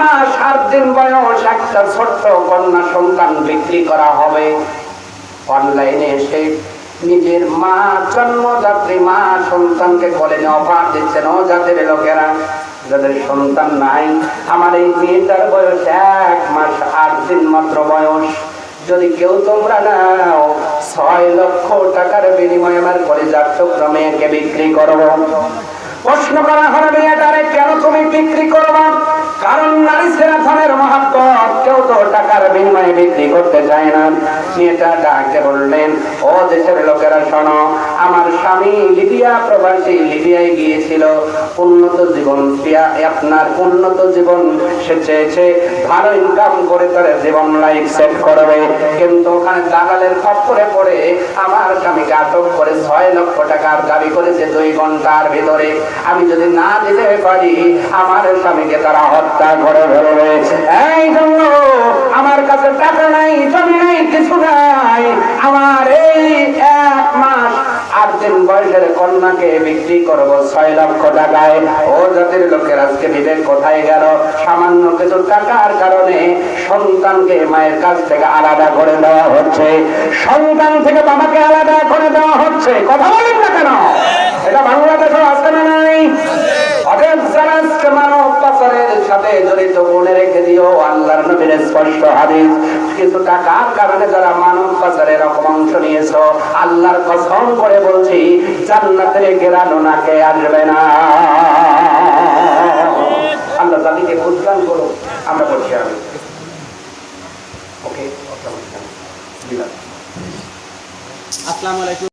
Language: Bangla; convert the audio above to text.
মাস 8 দিন বয়স একটা ছোট্ট কন্যা সন্তান বিক্রি করা হবে। অনলাইনে এসে নিজের মা, জন্মদাত্রী মা সন্তানকে কোলে নিয়ে অফার দিচ্ছেন। ও জাতির লোকেরা, যাদের সন্তান নাই, আমার এই মেয়েটার বয়স 1 মাস 8 দিন মাত্র বয়স, যদি কেউ তোমরা নাও 6 লক্ষ টাকার বিনিময়ে আমার কলিজার টুকরা মেয়েকে বিক্রি করবো। প্রশ্ন করা হবে, মেয়েটারে কেন তুমি বিক্রি করবা? কারণ নারী ছেড়া ধনের মহাব্বত, কেউ তো টাকার বিনিময়ে বিক্রি করতে চায় না। মেয়েটা ডাকে বললেন, ও দেশের লোকেরা শোনো, আমার স্বামী লিবিয়া প্রবাসী, লিবিয়ায় গিয়েছিল উন্নত জীবন, আপনার উন্নত জীবন সে চেয়েছে, ভালো ইনকাম করে তার জীবন লাইফ সেট করবে, কিন্তু ওখানে দালালের খপ্পরে পড়ে আমার স্বামীকে আটক করে 6 লক্ষ টাকার দাবি করেছে 2 ঘন্টার ভিতরে। আমি যদি না দিতে পারি আমার স্বামীকে তারা হত্যা করে ফেলবে। এই জন্য আমার কাছে টাকা নাই, জমি নাই, কিছু নাই, আমার এই 1 মাস 8 দিন বয়সের কন্যাকে বিক্রি করবো 6 লক্ষ টাকায়। ও জাতির লোকের আজকে বিবেক কোথায় গেল? সামান্য কিছু টাকার কারণে সন্তানকে মায়ের কাছ থেকে আলাদা করে দেওয়া হচ্ছে, সন্তান থেকে বাবাকে আলাদা করে দেওয়া হচ্ছে। কথা বলেন না কেন? এটা বাংলাদেশে আছে না নাই? অতএব যারা আজকে মানব পাচারের সাথে জড়িত মনে রেখে দিও, আল্লাহর নবীর স্পষ্ট হাদিস, কিছু টাকার কারণে যারা মানব পাচারের অংশ নিয়েছো, আল্লাহর কসম করে বলছি জান্নাতের ঘেরানো নাকে আসবে না। আল্লাহ জাতিকে বুঝদান করো। আমরা বলছি আমি ওকে। আসসালামু আলাইকুম।